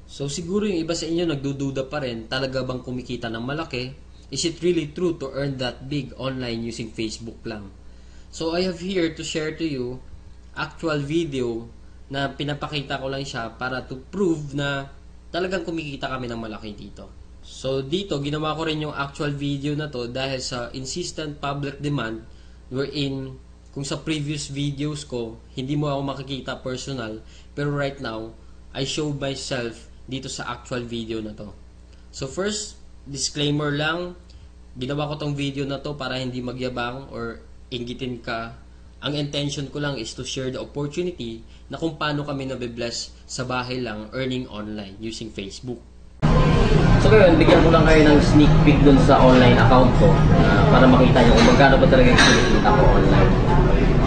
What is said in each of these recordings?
So siguro yung iba sa inyo nagdududa pa rin, talaga bang kumikita ng malaki? Is it really true to earn that big online using Facebook lang? So I have here to share to you actual video na pinapakita ko lang siya para to prove na talagang kumikita kami ng malaki dito. So dito, ginawa ko rin yung actual video na to dahil sa insistent public demand wherein kung sa previous videos ko, hindi mo ako makikita personal, pero right now, I show myself dito sa actual video na to. So first, disclaimer lang, ginawa ko tong video na to para hindi magyabang or inggitin ka. Ang intention ko lang is to share the opportunity na kung paano kami nabibless sa bahay lang earning online using Facebook. So ngayon, bigyan ko lang kayo ng sneak peek dun sa online account ko para makita nyo kung magkano ba talaga yung kinikita ko online.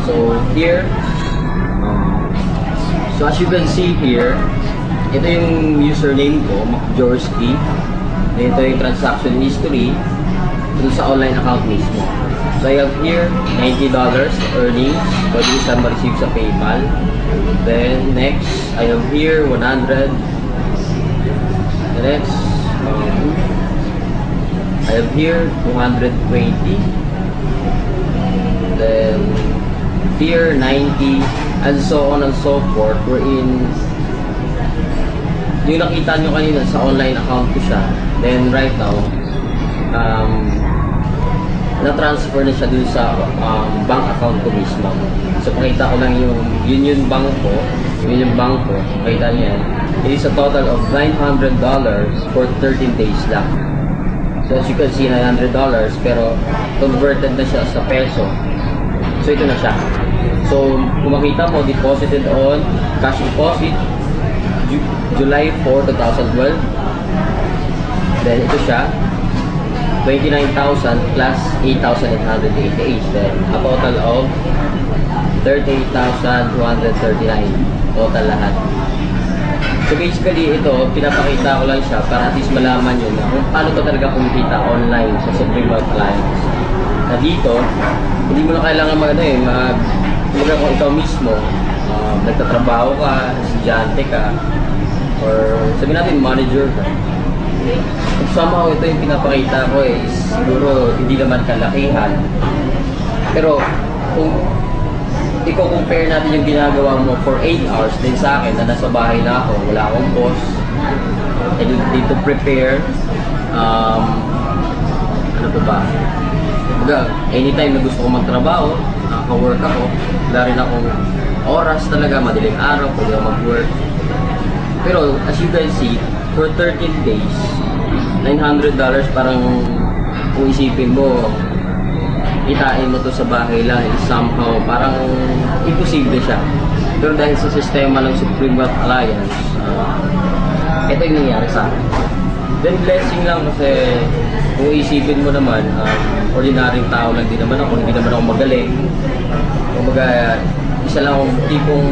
So here, so as you can see here, ito yung username ko, MacJorsky. Ito yung transaction history dun sa online account mismo. So I have here $90 earnings, pwede isa ma-receive sa PayPal. Then next, I have here 100. The next, I have here 220. Then here 90, and so on and so forth. We're in yung nakita nyo kanina sa online account ko siya. Then right now, na-transfer na siya dun sa bank account ko mismo. So pakita ko lang yung Union Bank ko. Union Bank ko, pakita niya. It is a total of $900 for 13 days lang. So as you can see, $900, pero converted na siya sa peso. So ito na siya. So kung makita mo, deposited on cash deposit July 4, 2012. Then ito siya, 29,000 plus 8,888. Then a total of 38,239 total lahat. So basically ito, pinapakita ko lang siya para at least malaman nyo na kung paano to talaga kumikita online sa Supreme Wealth Alliance. Na dito, hindi mo na kailangan kung ikaw mismo, nagtatrabaho ka, estudyante ka, or sabihin natin manager ka. Somehow ito yung pinapakita ko siguro hindi naman kalakihan. Pero kung i-compare natin yung ginagawa mo for 8 hours din sa akin na nasa bahay na ako, wala akong boss, I need to prepare, ano pa ba? Anytime na gusto ko magtrabaho, nakaka-work ako, wala rin akong oras talaga, madaling araw, pwede ako mag-work. Pero as you guys see, for 13 days, $900 parang kung isipin mo, kitain mo to sa bahay lang, somehow parang imposible siya. Pero dahil sa sistema ng Supreme Wealth Alliance, ito yung nangyari sa akin. Then blessing lang kasi kung isipin mo naman, ordinaryong tao lang din naman ako, hindi naman ako magaling. Kumbaga, isa lang akong tipong,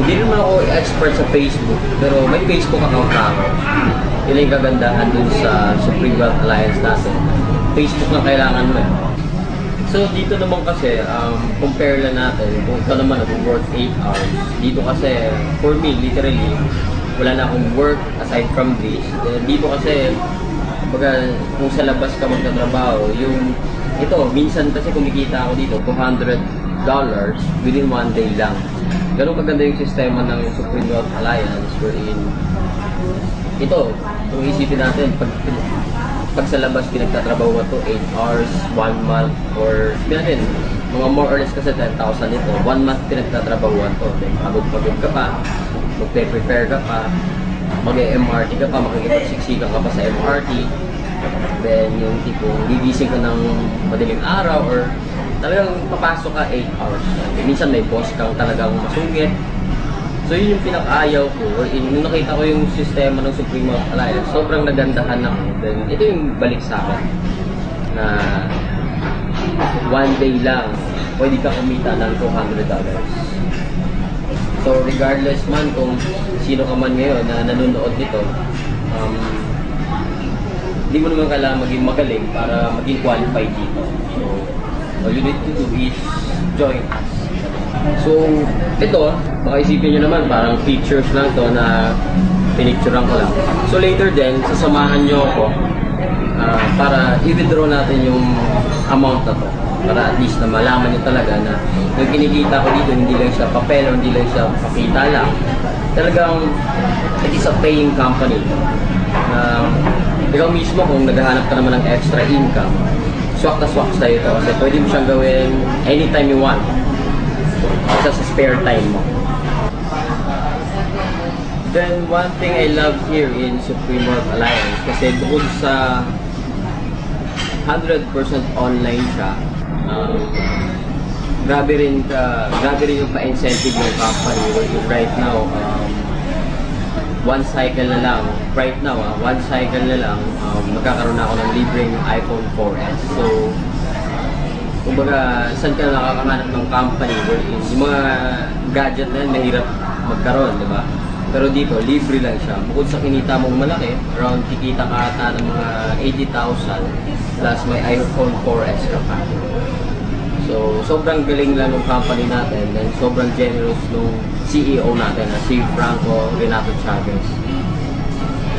hindi naman ako expert sa Facebook, pero may Facebook account na ako. Yun yung kagandahan dun sa Supreme Wealth Alliance natin. Facebook na kailangan mo . So dito naman kasi, compare lang natin kung ito naman nag-work 8 hours. Dito kasi, for me, literally, wala na akong work aside from this. Dito kasi, kung sa labas ka magtatrabaho, ito, minsan kasi kumikita ako dito, $200 within 1 day lang. Ganun kaganda yung sistema ng Supreme Wealth Alliance wherein ito, kung isipin natin, pag sa labas pinagtatrabaho mo to 8 hours, 1 month, or natin, mga more or less kasi 10,000 ito, 1 month pinagtatrabaho to. Then pagod-pagod ka pa, magpe-prepare ka pa, mag-MRT ka pa, makikipagsiksikan ka pa sa MRT. Then yung tipong gigising ka ng madaling araw or talagang papasok ka 8 hours. Minsan may boss kang talagang masungit. So yun yung pinaka-ayaw ko. Nung nakita ko yung sistema ng Supreme Wealth Alliance, sobrang nagandahan ako. Then ito yung balik sa akin na 1 day lang pwede ka kumita ng $200. So regardless man kung sino ka man ngayon na nanonood nito, hindi mo naman kailangan maging magaling para maging qualified dito. So all you need to do is join us. So ito, baka isipin nyo naman parang features lang to na pinicturean ko lang. So later din, sasamahan nyo ako para i-withdraw natin yung amount na to. Para at least na malaman nyo talaga na yung kinikita ko dito, hindi lang siya papel o hindi lang siya pakita lang. Talagang it is a paying company. Ikaw mismo kung naghahanap ka naman ng extra income, swak na swak sa'yo ito kasi pwede mo siyang gawin anytime you want. Sa spare time mo. Then one thing I love here in Supreme Wealth Alliance kasi bukod sa 100% online siya, grabe rin yung pa-incentive ng company right now. One cycle na lang, magkakaroon na ako ng libreng iPhone 4S. So, kumbaga, saan ka nakakahanap ng company wherein yung mga gadget na yan, mahirap magkaroon, di ba? Pero dito, libre lang siya. Bukod sa kinita mong malaki, around kikita ka ata ng mga 80,000 plus may iPhone 4S ka pa. So, sobrang galing lang ng company natin and sobrang generous ng CEO natin na si Franco Renato Chavez.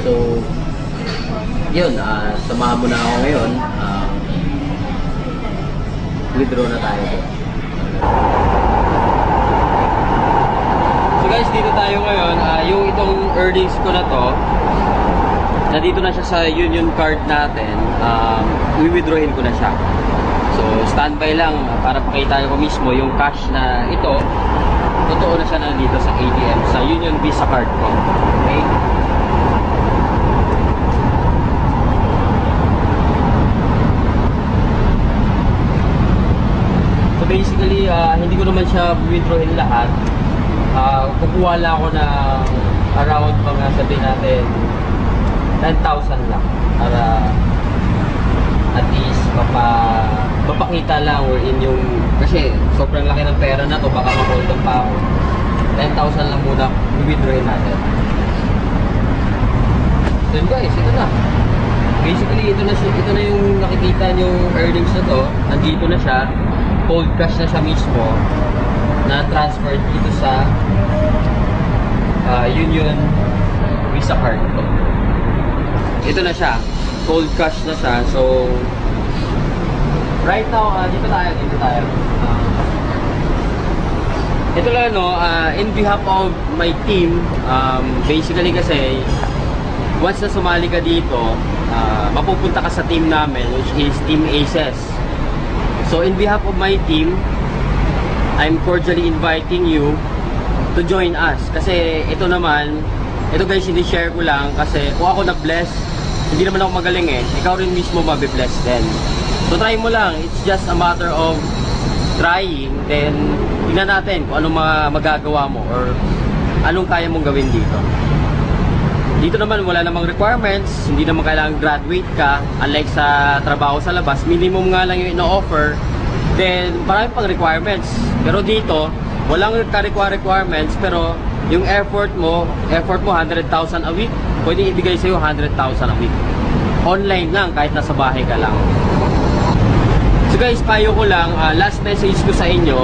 So, yun, samahan mo na ako ngayon. Withdraw na tayo. So guys, dito tayo ngayon. Yung itong earnings ko na to, nandito na siya sa union card natin. Withdrawin ko na siya. So, standby lang para pakita ko mismo yung cash na ito. Totoo na siya nandito sa ATM, sa Union Visa card ko. Okay? So, basically, hindi ko naman siya withdrawin lahat. Kukuha lang ako ng around mga sabihin natin 10,000 lang para at least mapakita lang wherein yung kasi sobrang laki ng pera na to, baka ma-hold pa ako. 10,000 lang muna i-withdrawin natin. Then guys, ito na. Basically, ito na yung nakikita yung earnings na to. Nandito na siya. Cold cash na siya mismo na transferred dito sa Union Visa card ko. Ito na siya. Cold cash na siya. So, right now, dito tayo. Ito lang, no, in behalf of my team, basically kasi, once na sumali ka dito, mapupunta ka sa team namin, which is Team Aces. So, in behalf of my team, I'm cordially inviting you to join us. Kasi ito guys, hindi share ko lang kasi kung ako na-bless, hindi naman ako magaling eh. Ikaw rin mismo mabibless din. So try mo lang. It's just a matter of trying. Then, tingnan natin kung anong magagawa mo or anong kaya mong gawin dito. Dito naman, wala namang requirements. Hindi naman kailangan graduate ka. Unlike sa trabaho sa labas, minimum nga lang yung ino-offer. Then, marami pang requirements. Pero dito, walang requirements. Pero, yung effort mo 100,000 a week. Pwede ibigay sa'yo 100,000 a week. Online lang, kahit nasa bahay ka lang. So guys, payo ko lang, last message ko sa inyo,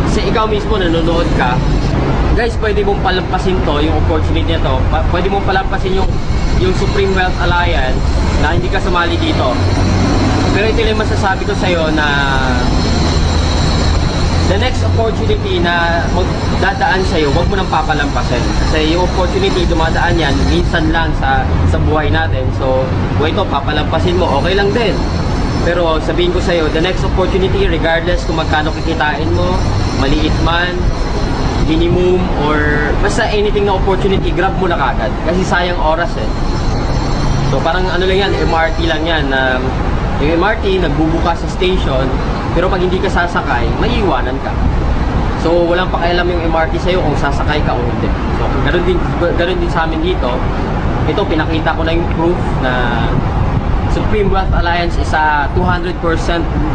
kasi ikaw mismo nanonood ka, guys, pwede mong palampasin to, yung opportunity na to. Pwede mong palampasin yung Supreme Wealth Alliance na hindi ka sumali dito. Pero ito yung masasabi ko sa'yo na the next opportunity na magdadaan sa'yo, huwag mo nang papalampasin. Kasi yung opportunity, dumadaan yan, minsan lang sa buhay natin. So, kung ito, papalampasin mo, okay lang din. Pero sabihin ko sa'yo, the next opportunity, regardless kung magkano kikitain mo, maliit man, minimum, or basta anything na opportunity, grab mo na kagad. Kasi sayang oras eh. So, parang ano lang yan, MRT lang yan. Yung MRT, nagbubuka sa station, pero pag hindi ka sasakay, maiiwanan ka. So, walang pakialam yung MRT sa'yo kung sasakay ka o hindi. So, ganun din sa amin dito. Ito, pinakita ko na yung proof na Supreme Wealth Alliance is a 200%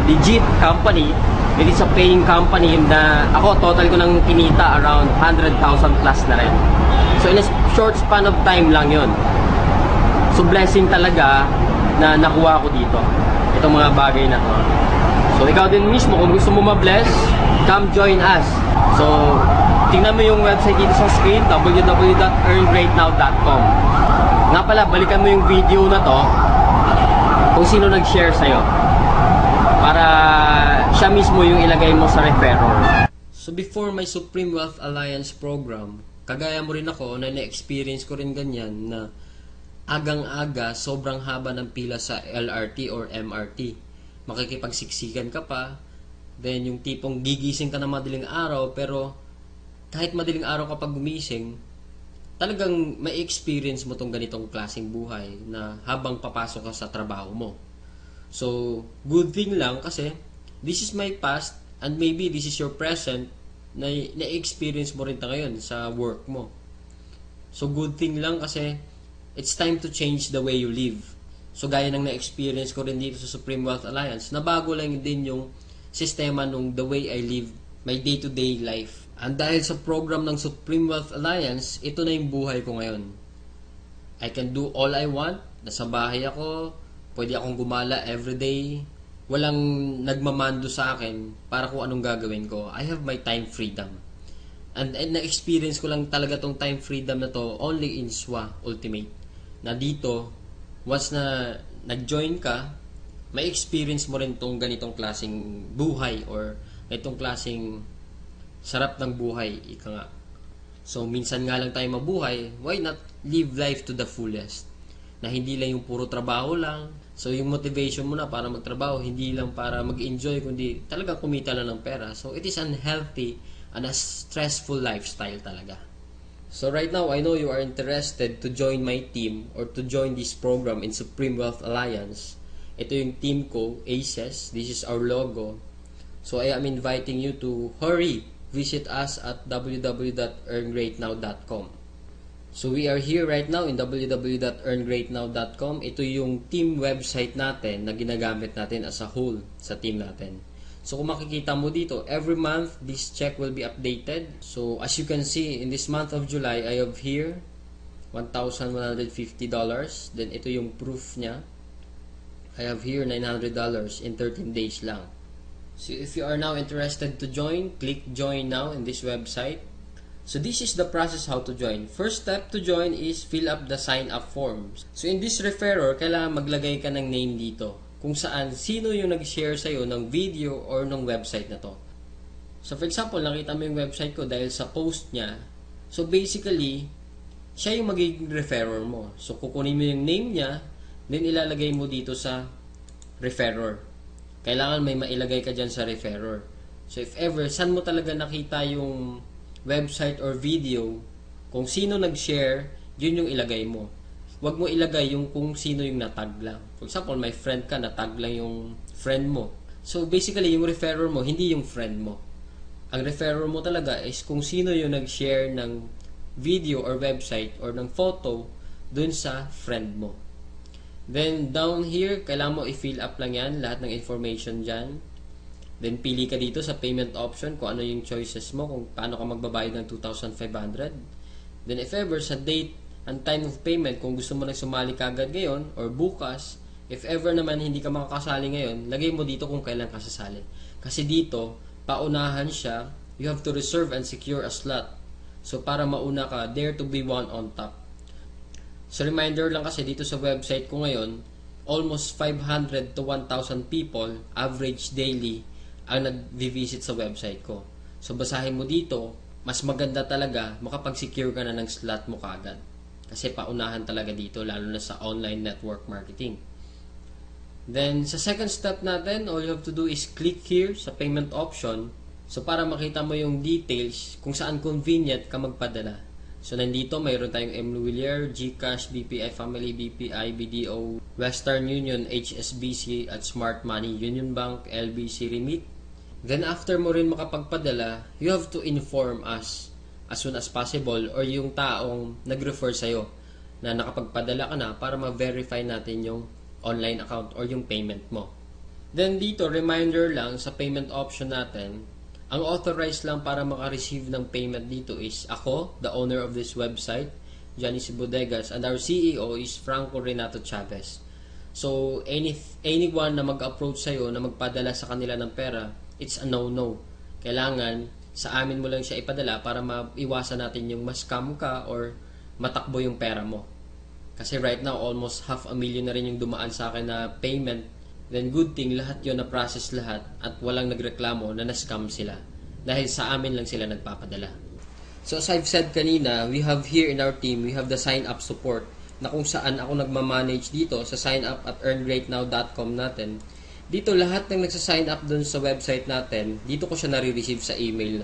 legit company. It is a paying company na ako, total ko nang kinita around 100,000 plus na rin. So, in a short span of time lang yun. So, blessing talaga na nakuha ko dito. Itong mga bagay na to. So, ikaw din mismo, kung gusto mo ma-bless, come join us. So, tingnan mo yung website dito sa screen, www.earngreatnow.com. Nga pala, balikan mo yung video na to kung sino nag-share sa'yo para siya mismo yung ilagay mo sa referrer. So before my Supreme Wealth Alliance program, kagaya mo rin ako na na-experience ko rin ganyan na agang-aga, sobrang haba ng pila sa LRT or MRT. Makikipagsiksikan ka pa, then yung tipong gigising ka na madaling araw, pero kahit madaling araw kapag gumising, talagang may experience mo tong ganitong klaseng buhay na habang papasok ka sa trabaho mo. So, good thing lang kasi this is my past and maybe this is your present na na-experience mo rin ngayon sa work mo. So, good thing lang kasi it's time to change the way you live. So, gaya ng na-experience ko rin dito sa Supreme Wealth Alliance, nabago lang din yung sistema nung the way I live my day-to-day life. And dahil sa program ng Supreme Wealth Alliance, ito na yung buhay ko ngayon. I can do all I want. Nasa bahay ako, pwede akong gumala everyday. Walang nagmamando sa akin para kung anong gagawin ko. I have my time freedom. And na-experience ko lang talaga tong time freedom na to only in SWA Ultimate. Na dito, once na nag-join ka, may experience mo rin tong ganitong klaseng buhay or ganitong klaseng sarap ng buhay, ika nga. So, minsan nga lang tayo mabuhay, why not live life to the fullest? Na hindi lang yung puro trabaho lang. So, yung motivation mo na para magtrabaho, hindi lang para mag-enjoy, kundi talaga kumita lang ng pera. So, it is unhealthy and a stressful lifestyle talaga. So, right now, I know you are interested to join my team or to join this program in Supreme Wealth Alliance. Ito yung team ko, ACES. This is our logo. So, I am inviting you to hurry. Visit us at www.earngreatnow.com. So we are here right now in www.earngreatnow.com. Ito yung team website natin na ginagamit natin as a whole sa team natin. So kung makikita mo dito, every month this check will be updated. So as you can see, in this month of July, I have here $1,150. Then ito yung proof niya. I have here $900 in 13 days lang. So if you are now interested to join, click join now in this website. So this is the process how to join. First step to join is fill up the sign up forms. So in this referrer, kailangan maglagay ka ng name dito kung saan sino yung nag-share sa'yo ng video or ng website na to. So for example, nakita mo yung website ko dahil sa post niya. So basically, siya yung magiging referrer mo. So kukunin mo yung name niya, then ilalagay mo dito sa referrer. Kailangan may mailagay ka dyan sa referrer. So if ever, saan mo talaga nakita yung website or video, kung sino nag-share, yun yung ilagay mo. Huwag mo ilagay yung kung sino yung natag lang. For example, may friend ka, natag lang yung friend mo. So basically, yung referrer mo, hindi yung friend mo. Ang referrer mo talaga is kung sino yung nag-share ng video or website or ng photo dun sa friend mo. Then, down here, kailangan mo i-fill up lang yan, lahat ng information dyan. Then, pili ka dito sa payment option kung ano yung choices mo, kung paano ka magbabayad ng 2,500. Then, if ever, sa date and time of payment, kung gusto mo nang sumali kagad ngayon or bukas, if ever naman hindi ka makakasali ngayon, lagay mo dito kung kailan ka sasali. Kasi dito, paunahan siya, you have to reserve and secure a slot. So, para mauna ka, dare to be one on top. So, reminder lang kasi dito sa website ko ngayon, almost 500 to 1,000 people, average daily, ang nag-visit sa website ko. So, basahin mo dito, mas maganda talaga, makapag-secure ka na ng slot mo kaagad. Kasi paunahan talaga dito, lalo na sa online network marketing. Then, sa second step natin, all you have to do is click here sa payment option. So, para makita mo yung details kung saan convenient ka magpadala. So, nandito, mayroon tayong MLuilier, GCash, BPI Family, BPI, BDO, Western Union, HSBC, at Smart Money, Union Bank, LBC Remit. Then, after mo rin makapagpadala, you have to inform us as soon as possible or yung taong nag-refer sa'yo na nakapagpadala ka na para ma-verify natin yung online account or yung payment mo. Then, dito, reminder lang sa payment option natin, ang authorized lang para maka-receive ng payment dito is ako, the owner of this website, Johnny C. Bodegas, and our CEO is Franco Renato Chavez. So, anyone na mag-approach sa'yo na magpadala sa kanila ng pera, it's a no-no. Kailangan sa amin mo lang siya ipadala para maiwasan natin yung ma-scam ka or matakbo yung pera mo. Kasi right now, almost 500,000 na rin yung dumaan sa akin na payment. Then good thing, lahat yun na-process lahat at walang nagreklamo na na-scam sila. Dahil sa amin lang sila nagpapadala. So as I've said kanina, we have here in our team, we have the sign-up support na kung saan ako nagmamanage dito sa sign-up at earngreatnow.com natin. Dito lahat ng nagsa-sign up dun sa website natin, dito ko siya nare-receive sa email